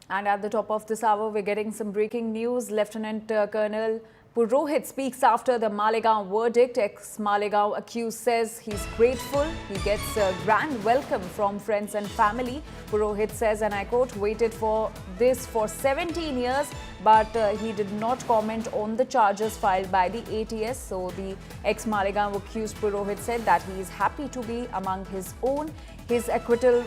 And at the top of this hour, we're getting some breaking news. Lieutenant Colonel Purohit speaks after the Malegaon verdict. Ex-Malegaon accused says he's grateful. He gets a grand welcome from friends and family. Purohit says, and I quote, waited for this for 17 years, but he did not comment on the charges filed by the ATS. So the ex-Malegaon accused Purohit said that he is happy to be among his own. His acquittal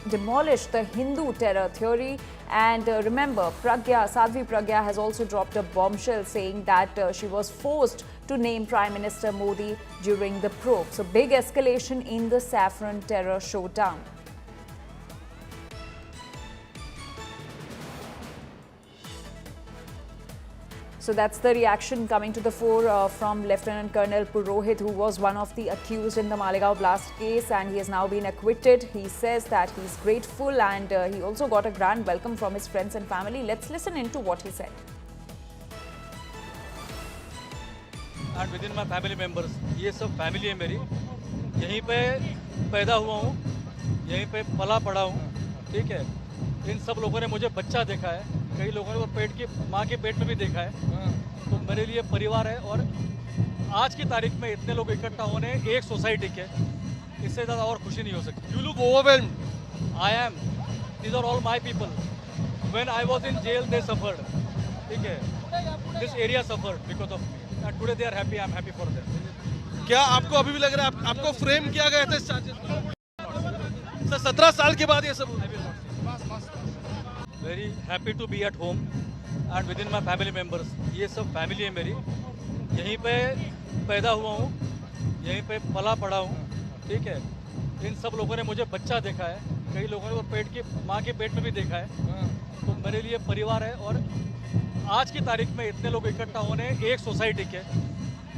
demolished the Hindu terror theory. And remember, Sadhvi Pragya has also dropped a bombshell saying that she was forced to name Prime Minister Modi during the probe. So big escalation in the saffron terror showdown. So that's the reaction coming to the fore from Lieutenant Colonel Purohit, who was one of the accused in the Malegaon blast case, and he has now been acquitted. He says that he's grateful, and he also got a grand welcome from his friends and family. Let's listen into what he said. And within my family members, ये सब family है मेरी. यहीं पे पैदा हुआ हूँ, यहीं पे पला पड़ा हूँ, ठीक है. इन सब लोगों ने मुझे बच्चा देखा है, कई लोगों ने माँ के पेट में भी देखा है. तो मेरे लिए परिवार है, और आज की तारीख में इतने लोग इकट्ठा होने एक सोसाइटी के, इससे ज़्यादा और खुशी नहीं हो सकती. You look overwhelmed. I am. These are all my people. When I was in jail, they suffered. ठीक है. This area suffered because of me. And today they are happy. I'm happy for them. क्या आपको अभी भी लग रहा है आपको फ्रेम किया गया था इस चार्जेस में? सर 17 साल के बाद ये सब Very happy to be at home and within my family members. ये सब फैमिली है मेरी. यहीं पे पैदा हुआ हूँ, यहीं पे पला पड़ा हूँ, ठीक है. इन सब लोगों ने मुझे बच्चा देखा है, कई लोगों ने माँ के पेट में भी देखा है. तो मेरे लिए परिवार है, और आज की तारीख में इतने लोग इकट्ठा होने एक सोसाइटी के,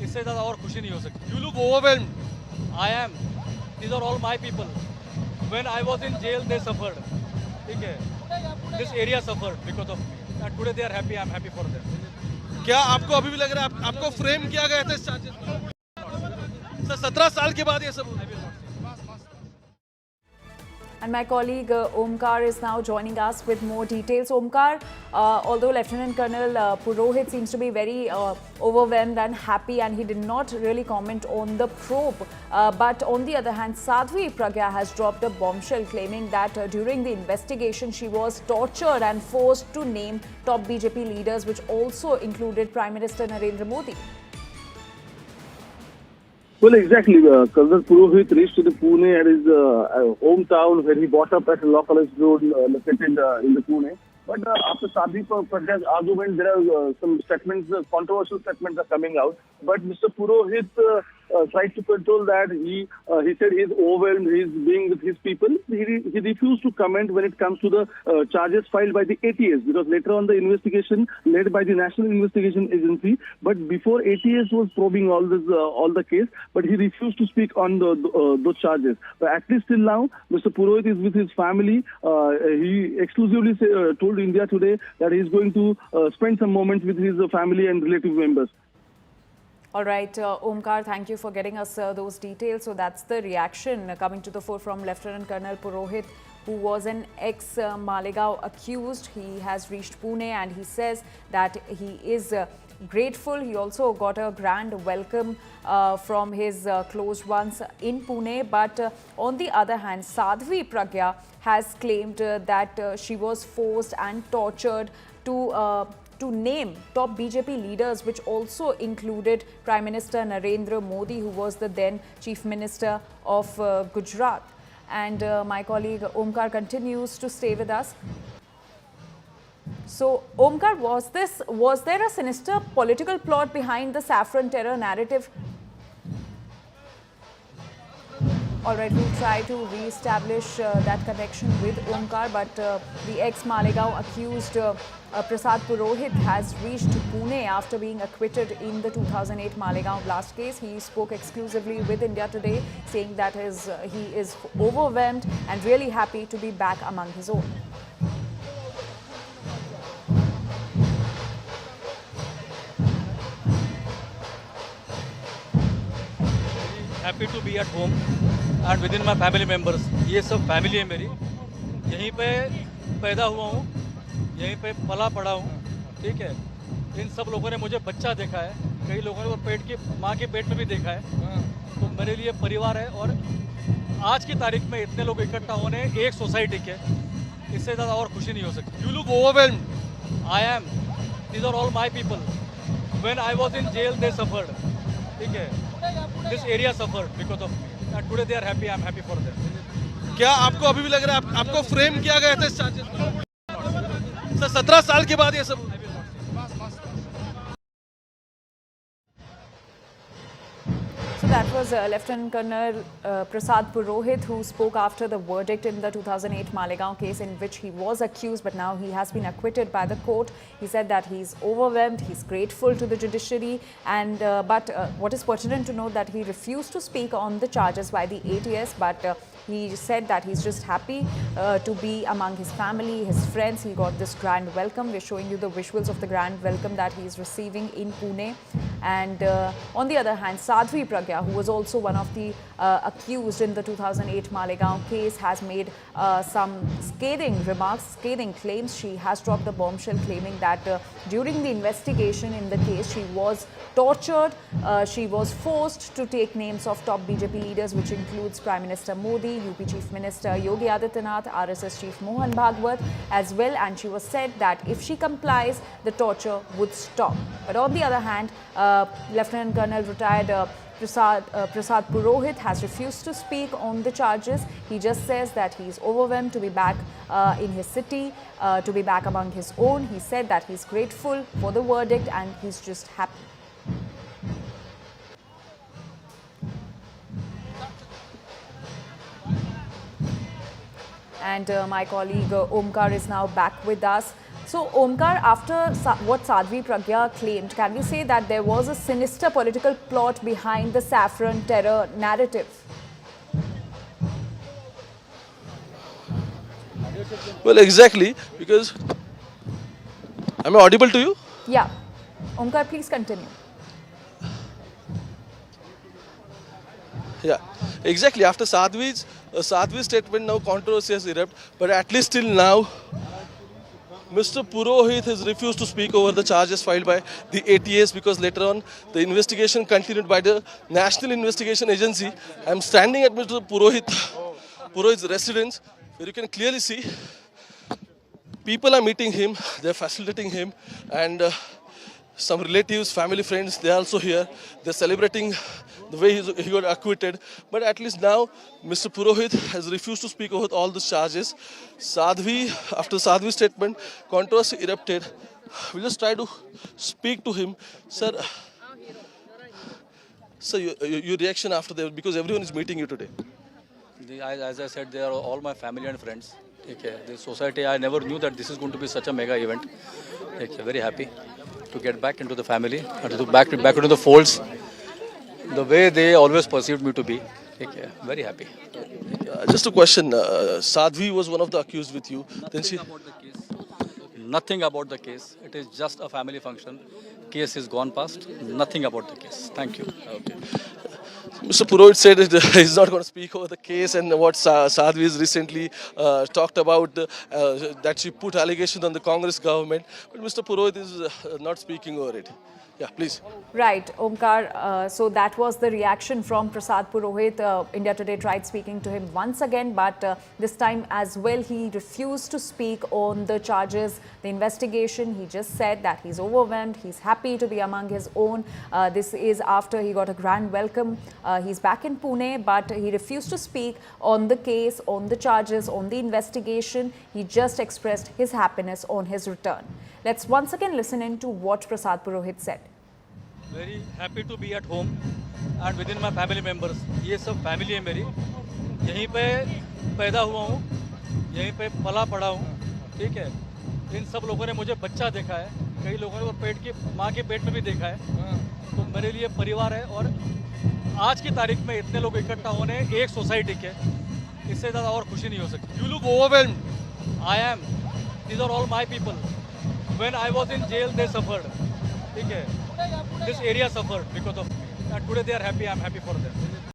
इससे ज़्यादा और खुशी नहीं हो सकती. You look overwhelmed. I am. These are all my people. When I was in jail, they suffered. ठीक है. This area suffered because of me. And today they are happy. I'm happy for them. क्या आपको अभी भी लग रहा है आपको फ्रेम किया गया था इस चार्जेस में? सर 17 साल के बाद ये सब And my colleague Omkar is now joining us with more details. Omkar, although Lieutenant Colonel Purohit seems to be very overwhelmed and happy, and he did not really comment on the probe, but on the other hand, Sadhvi Pragya has dropped a bombshell claiming that during the investigation she was tortured and forced to name top BJP leaders, which also included Prime Minister Narendra Modi. Well, exactly. Colonel Purohit reached to the Pune at his hometown, where he brought up at a law college road located in the Pune. But after Sadhvi Pragya's argument, there are some statements, controversial statements are coming out. But Mr. Purohit tried to control that. He said he's overwhelmed, he's being with his people. He refused to comment when it comes to the charges filed by the ATS, because later on the investigation led by the National Investigation Agency. But before ATS was probing all the case, but he refused to speak on those charges. But at least till now, Mr. Purohit is with his family. He exclusively told India Today that he's going to spend some moments with his family and relative members. All right, Omkar, thank you for getting us those details. So that's the reaction coming to the fore from Lieutenant Colonel Purohit, who was an ex-Malegaon accused. He has reached Pune, and he says that he is grateful. He also got a grand welcome from his close ones in Pune. But on the other hand, Sadhvi Pragya has claimed that she was forced and tortured to name top BJP leaders, which also included Prime Minister Narendra Modi, who was the then Chief Minister of Gujarat. And my colleague Omkar continues to stay with us. So, Omkar, was there a sinister political plot behind the saffron terror narrative? All right, we'll try to re-establish that connection with Omkar, but the ex-Malegaon accused Prasad Purohit has reached Pune after being acquitted in the 2008 Malegaon blast case. He spoke exclusively with India Today, saying that he is overwhelmed and really happy to be back among his own. Happy to be at home and within my family members. ये सब family है मेरी. यहीं पे पैदा हुआ हूँ, यहीं पे पला पड़ा हूँ, ठीक है। इन सब लोगों ने मुझे बच्चा देखा है, कई लोगों ने वो पेट की माँ के पेट में भी देखा है, तो मेरे लिए परिवार है। और आज की तारीख में इतने लोग इकट्ठा होने एक सोसाइटी के, इससे ज़्यादा और खुशी नहीं हो सकती। You look overwhelmed. I am. These are all my people. When I was in jail, they suffered. ठीक है. This area suffered because of me. And today they are happy. I'm happy for them. क्या आपको अभी भी लग रहा है आपको फ्रेम किया गया था इस चार्जेस में? सर 17 साल के बाद ये सब So that was Lieutenant Colonel Prasad Purohit, who spoke after the verdict in the 2008 Malegaon case, in which he was accused, but now he has been acquitted by the court. He said that he's overwhelmed, he's grateful to the judiciary, and but what is pertinent to note that he refused to speak on the charges by the ATS, but he said that he's just happy to be among his family, his friends. He got this grand welcome. We're showing you the visuals of the grand welcome that he's receiving in Pune. And on the other hand, Sadhvi Pragya, who was also one of the accused in the 2008 Malegaon case, has made some scathing remarks, scathing claims. She has dropped a bombshell claiming that during the investigation in the case, she was tortured. She was forced to take names of top BJP leaders, which includes Prime Minister Modi, UP Chief Minister Yogi Adityanath, RSS Chief Mohan Bhagwat as well, and she was said that if she complies, the torture would stop. But on the other hand, Lieutenant Colonel retired Prasad Purohit has refused to speak on the charges. He just says that he is overwhelmed to be back in his city, to be back among his own. He said that he's grateful for the verdict and he's just happy. And my colleague Omkar is now back with us. So Omkar, after what Sadhvi Pragya claimed, can we say that there was a sinister political plot behind the saffron terror narrative? Well, exactly, because am I audible to you? Yeah. Omkar, please continue. Yeah, exactly. After Sadhvi's statement, now controversy has erupted. But at least till now, Mr. Purohit has refused to speak over the charges filed by the ATS, because later on the investigation continued by the National Investigation Agency. I am standing at Mr. Purohit's residence, where you can clearly see people are meeting him, they are facilitating him, and some relatives, family, friends, they are also here. They are celebrating the way he got acquitted. But at least now, Mr. Purohit has refused to speak over all the charges. After Sadhvi's statement, controversy erupted. We'll just try to speak to him. Sir, your reaction after that, because everyone is meeting you today. As I said, they are all my family and friends. Okay. The society, I never knew that this is going to be such a mega event. Okay. Very happy to get back into the family and to back into the folds, the way they always perceived me to be. Okay. Very happy. Just a question. Sadhvi was one of the accused with you. Then she. Nothing about the case. It is just a family function. Case is gone past. Nothing about the case. Thank you. Okay. Mr. Purohit said that he's not going to speak over the case, and what Sadhvi has recently talked about, that she put allegations on the Congress government. But Mr. Purohit is not speaking over it. Yeah, please. Right, Omkar. So that was the reaction from Prasad Purohit. India Today tried speaking to him once again, but this time as well, he refused to speak on the charges, the investigation. He just said that he's overwhelmed, he's happy to be among his own. This is after he got a grand welcome. He's back in Pune, but he refused to speak on the case, on the charges, on the investigation. He just expressed his happiness on his return. Let's once again listen in to what Prasad Purohit said. Very happy to be at home and within my family members. ये सब family है मेरी. यहीं पे पैदा हुआ हूँ, यहीं पे पला पड़ा हूँ, ठीक है. इन सब लोगों ने मुझे बच्चा देखा है, कई लोगों ने वो माँ के पेट में भी देखा है, तो मेरे लिए परिवार है. और आज की तारीख में इतने लोग इकट्ठा होने एक सोसाइटी के, इससे ज़्यादा और खुशी नहीं हो सकती. You look overwhelmed. I am. These are all my people. When I was in jail, they suffered. ठीक है. This area suffered because of me. And today they are happy. I'm happy for them.